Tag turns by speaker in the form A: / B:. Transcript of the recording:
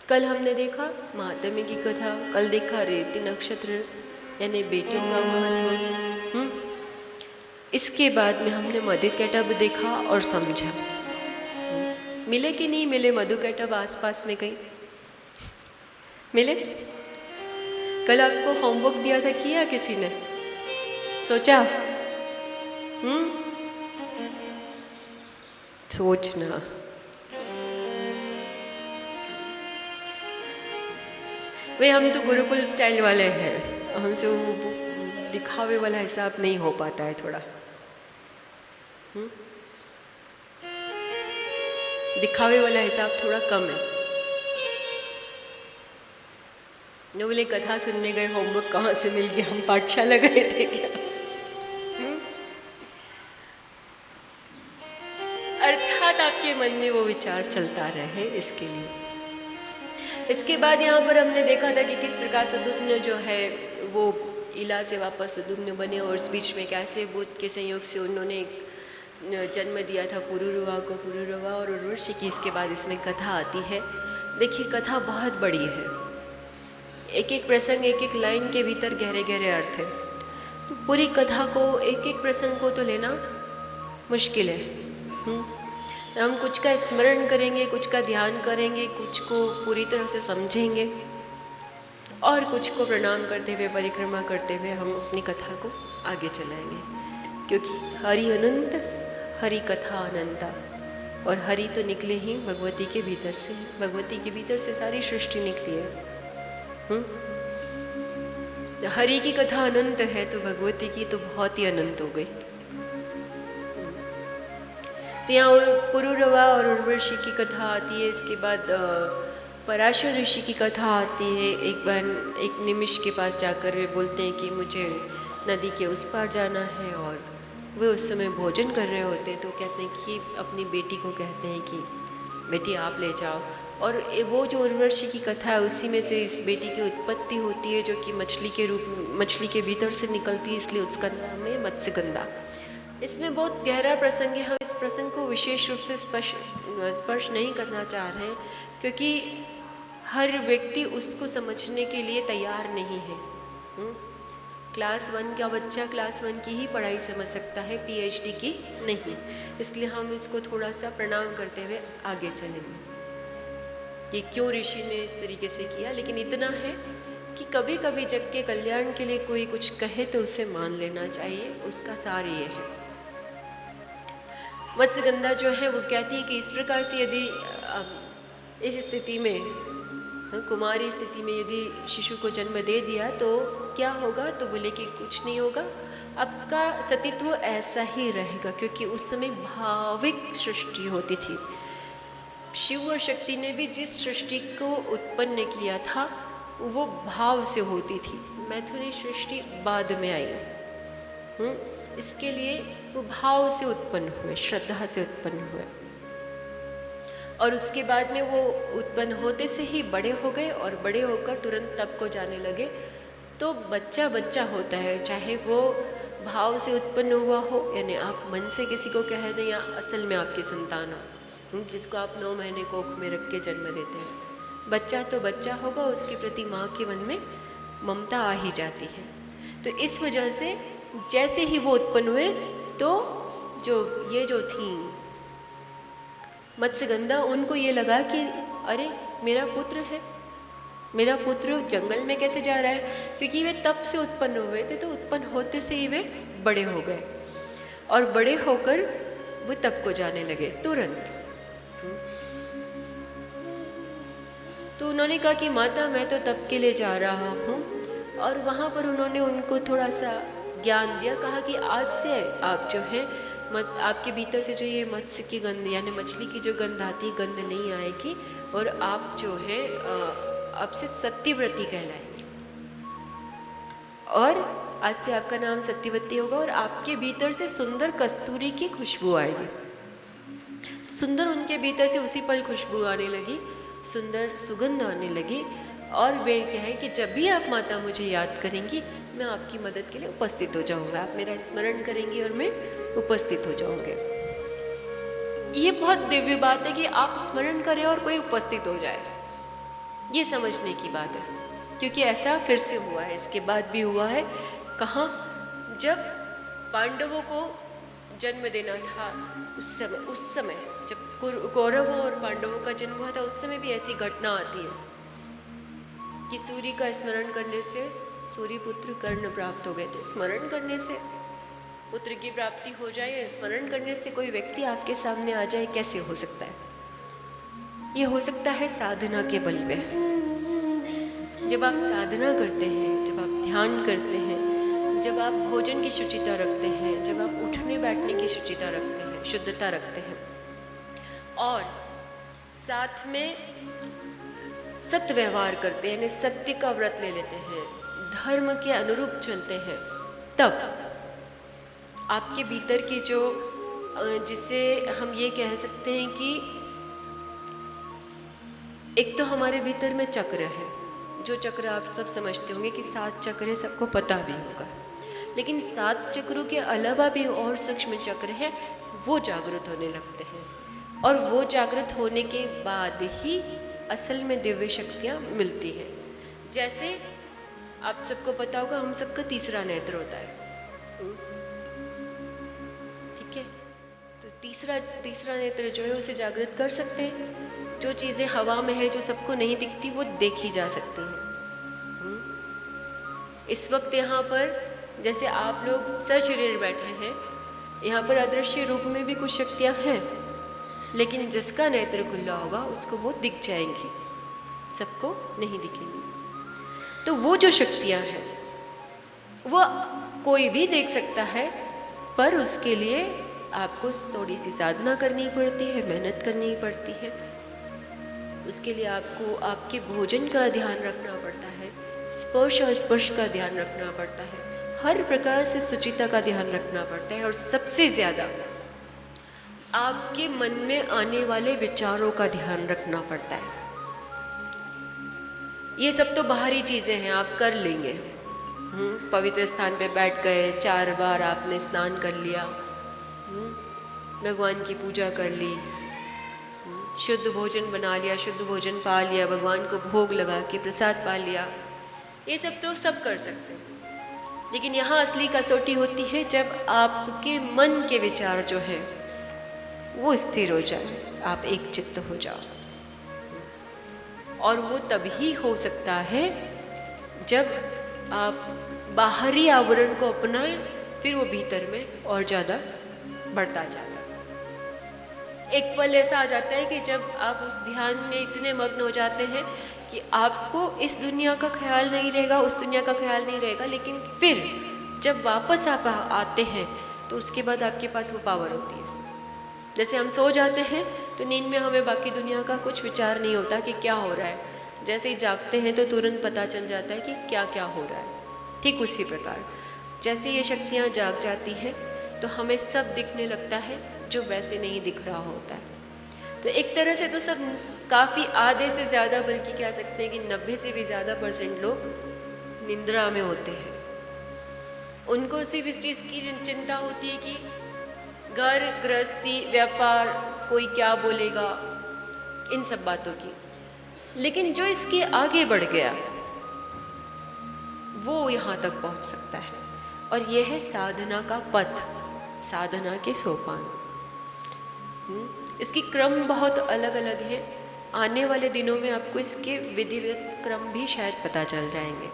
A: कल हमने देखा महात्म्य की कथा, कल देखा रेवती नक्षत्र यानी बेटियों का महत्व। इसके बाद में हमने मधुकैटभ देखा और समझा। मिले कि नहीं मिले मधुकैटभ आसपास में कहीं? मिले? कल आपको होमवर्क दिया था, किया किसी ने? सोचा? सोचना। वे हम तो गुरुकुल स्टाइल वाले हैं, हमसे वो दिखावे वाला हिसाब नहीं हो पाता है थोड़ा। दिखावे वाला हिसाब थोड़ा कम है। न बोले कथा सुनने गए, होमवर्क कहाँ से मिल गया, हम पाठशाला गए थे क्या? अर्थात आपके मन में वो विचार चलता रहे, इसके लिए। इसके बाद यहाँ पर हमने देखा था कि किस प्रकार सदुम्न जो है वो इला से वापस सदुम्न बने और इस बीच में कैसे बुद्ध के संयोग से उन्होंने जन्म दिया था पुरुरवा को, पुरुरवा और उर्वशी की। इसके बाद इसमें कथा आती है। देखिए कथा बहुत बड़ी है, एक एक प्रसंग, एक एक लाइन के भीतर गहरे गहरे अर्थ है। तो पूरी कथा को, एक एक प्रसंग को तो लेना मुश्किल है। हम कुछ का स्मरण करेंगे, कुछ का ध्यान करेंगे, कुछ को पूरी तरह से समझेंगे और कुछ को प्रणाम करते हुए, परिक्रमा करते हुए हम अपनी कथा को आगे चलाएंगे। क्योंकि हरि अनंत, हरि कथा अनंता, और हरि तो निकले ही भगवती के भीतर से। भगवती के भीतर से सारी सृष्टि निकली है। हरि की कथा अनंत है तो भगवती की तो बहुत ही अनंत हो गई। तो यहाँ पुरुरवा और उर्वशी की कथा आती है। इसके बाद पराशर ऋषि की कथा आती है। एक बार एक निमिष के पास जाकर वे बोलते हैं कि मुझे नदी के उस पार जाना है, और वे उस समय भोजन कर रहे होते हैं। तो कहते हैं कि अपनी बेटी को कहते हैं कि बेटी आप ले जाओ। और वो जो उर्वशी की कथा है उसी में से इस बेटी की उत्पत्ति होती है, जो कि मछली के भीतर से निकलती है, इसलिए उसका नाम है मत्स्यगंधा। इसमें बहुत गहरा प्रसंग है। हम इस प्रसंग को विशेष रूप से स्पर्श नहीं करना चाह रहे हैं, क्योंकि हर व्यक्ति उसको समझने के लिए तैयार नहीं है। क्लास 1 का बच्चा क्लास 1 की ही पढ़ाई समझ सकता है, PhD की नहीं। इसलिए हम इसको थोड़ा सा प्रणाम करते हुए आगे चलेंगे कि क्यों ऋषि ने इस तरीके से किया। लेकिन इतना है कि कभी कभी जग के कल्याण के लिए कोई कुछ कहे तो उसे मान लेना चाहिए। उसका सार ये है। मत्स्यगंधा जो है वो कहती है कि इस प्रकार से यदि इस स्थिति में, कुमारी स्थिति में यदि शिशु को जन्म दे दिया तो क्या होगा? तो बोले कि कुछ नहीं होगा, आपका सतीत्व ऐसा ही रहेगा। क्योंकि उस समय भाविक सृष्टि होती थी। शिव और शक्ति ने भी जिस सृष्टि को उत्पन्न किया था वो भाव से होती थी। मैथुनी सृष्टि बाद में आई। इसके लिए वो भाव से उत्पन्न हुए, श्रद्धा से उत्पन्न हुए, और उसके बाद में वो उत्पन्न होते से ही बड़े हो गए और बड़े होकर तुरंत तप को जाने लगे। तो बच्चा बच्चा होता है, चाहे वो भाव से उत्पन्न हुआ हो, यानी आप मन से किसी को कह दें, या असल में आपकी संतान हो, जिसको आप 9 महीने कोख में रख के जन्म देते हैं। बच्चा तो बच्चा होगा, उसके प्रति माँ के मन में ममता आ ही जाती है। तो इस वजह से जैसे ही वो उत्पन्न हुए तो जो थी मत्स्यगंधा, उनको ये लगा कि अरे मेरा पुत्र है, मेरा पुत्र जंगल में कैसे जा रहा है? क्योंकि वे तप से उत्पन्न हुए थे, तो उत्पन्न होते से ही वे बड़े हो गए, और बड़े होकर वो तप को जाने लगे तुरंत। तो उन्होंने कहा कि माता मैं तो तप के लिए जा रहा हूँ, और वहाँ पर उन्होंने उनको थोड़ा सा ज्ञान दिया। कहा कि आज से आप जो है आपके भीतर से जो ये मत्स्य की गंध, यानी मछली की जो गंध आती है, गंध नहीं आएगी, और आप जो है अब से सत्यव्रती कहलाएंगे, और आज से आपका नाम सत्यवती होगा, और आपके भीतर से सुंदर कस्तूरी की खुशबू आएगी। सुंदर उनके भीतर से उसी पल खुशबू आने लगी, सुंदर सुगंध आने लगी, और वे कहे कि जब भी आप माता मुझे याद करेंगी, मैं आपकी मदद के लिए उपस्थित हो जाऊंगा। आप मेरा स्मरण करेंगी और मैं उपस्थित हो जाऊंगे। ये बहुत दिव्य बात है कि आप स्मरण करें और कोई उपस्थित हो जाए। ये समझने की बात है, क्योंकि ऐसा फिर से हुआ है, इसके बाद भी हुआ है। कहाँ? जब पांडवों को जन्म देना था, उस समय जब कौरवों और पांडवों का जन्म हुआ था, उस समय भी ऐसी घटना आती है कि सूर्य का स्मरण करने से सूर्य पुत्र कर्ण प्राप्त हो गए थे। स्मरण करने से पुत्र की प्राप्ति हो जाए, स्मरण करने से कोई व्यक्ति आपके सामने आ जाए, कैसे हो सकता है? ये हो सकता है साधना के बल पे। जब आप साधना करते हैं, जब आप ध्यान करते हैं, जब आप भोजन की शुचिता रखते हैं, जब आप उठने बैठने की शुचिता रखते हैं, शुद्धता रखते हैं, और साथ में सत्य व्यवहार करते हैं, यानी सत्य का व्रत ले लेते हैं, धर्म के अनुरूप चलते हैं, तब आपके भीतर की जो जिसे हम ये कह सकते हैं कि एक तो हमारे भीतर में चक्र है, जो चक्र आप सब समझते होंगे कि 7 चक्र है, सबको पता भी होगा, लेकिन 7 चक्रों के अलावा भी और सूक्ष्म चक्र हैं, वो जागृत होने लगते हैं, और वो जागृत होने के बाद ही असल में दिव्य शक्तियाँ मिलती हैं। जैसे आप सबको पता होगा, हम सबका तीसरा नेत्र होता है, ठीक है? तो तीसरा नेत्र जो है उसे जागृत कर सकते हैं। जो चीज़ें हवा में है, जो सबको नहीं दिखती, वो देखी जा सकती हैं। इस वक्त यहाँ पर जैसे आप लोग सशरीर बैठे हैं, यहाँ पर अदृश्य रूप में भी कुछ शक्तियाँ हैं, लेकिन जिसका नेत्र खुला होगा उसको वो दिख जाएंगी, सबको नहीं दिखेंगी। तो वो जो शक्तियाँ हैं वो कोई भी देख सकता है, पर उसके लिए आपको थोड़ी सी साधना करनी पड़ती है, मेहनत करनी पड़ती है। उसके लिए आपको आपके भोजन का ध्यान रखना पड़ता है, स्पर्श और स्पर्श का ध्यान रखना पड़ता है, हर प्रकार से शुचिता का ध्यान रखना पड़ता है, और सबसे ज़्यादा आपके मन में आने वाले विचारों का ध्यान रखना पड़ता है। ये सब तो बाहरी चीज़ें हैं, आप कर लेंगे। पवित्र स्थान पे बैठ गए, 4 बार आपने स्नान कर लिया, भगवान की पूजा कर ली, शुद्ध भोजन बना लिया, शुद्ध भोजन पा लिया, भगवान को भोग लगा के प्रसाद पा लिया, ये सब तो सब कर सकते हैं। लेकिन यहाँ असली कसौटी होती है जब आपके मन के विचार जो है वो स्थिर हो जाए, आप एक चित्त हो जाओ। और वो तभी हो सकता है जब आप बाहरी आवरण को अपनाएं, फिर वो भीतर में और ज़्यादा बढ़ता जाता है। एक पल ऐसा आ जाता है कि जब आप उस ध्यान में इतने मग्न हो जाते हैं कि आपको इस दुनिया का ख्याल नहीं रहेगा, उस दुनिया का ख्याल नहीं रहेगा, लेकिन फिर जब वापस आप आते हैं तो उसके बाद आपके पास वो पावर होती है। जैसे हम सो जाते हैं तो नींद में हमें बाकी दुनिया का कुछ विचार नहीं होता कि क्या हो रहा है, जैसे ही जागते हैं तो तुरंत पता चल जाता है कि क्या क्या हो रहा है। ठीक उसी प्रकार जैसे ये शक्तियाँ जाग जाती हैं तो हमें सब दिखने लगता है जो वैसे नहीं दिख रहा होता है। तो एक तरह से तो सब काफ़ी आधे से ज़्यादा, बल्कि कह सकते हैं कि 90 से भी ज़्यादा % लोग निंद्रा में होते हैं। उनको सिर्फ इस चीज़ की चिंता होती है कि घर गृहस्थी व्यापार कोई क्या बोलेगा, इन सब बातों की। लेकिन जो इसके आगे बढ़ गया वो यहाँ तक पहुँच सकता है, और यह है साधना का पथ, साधना के सोपान। इसकी क्रम बहुत अलग अलग है। आने वाले दिनों में आपको इसके विधिवत क्रम भी शायद पता चल जाएंगे।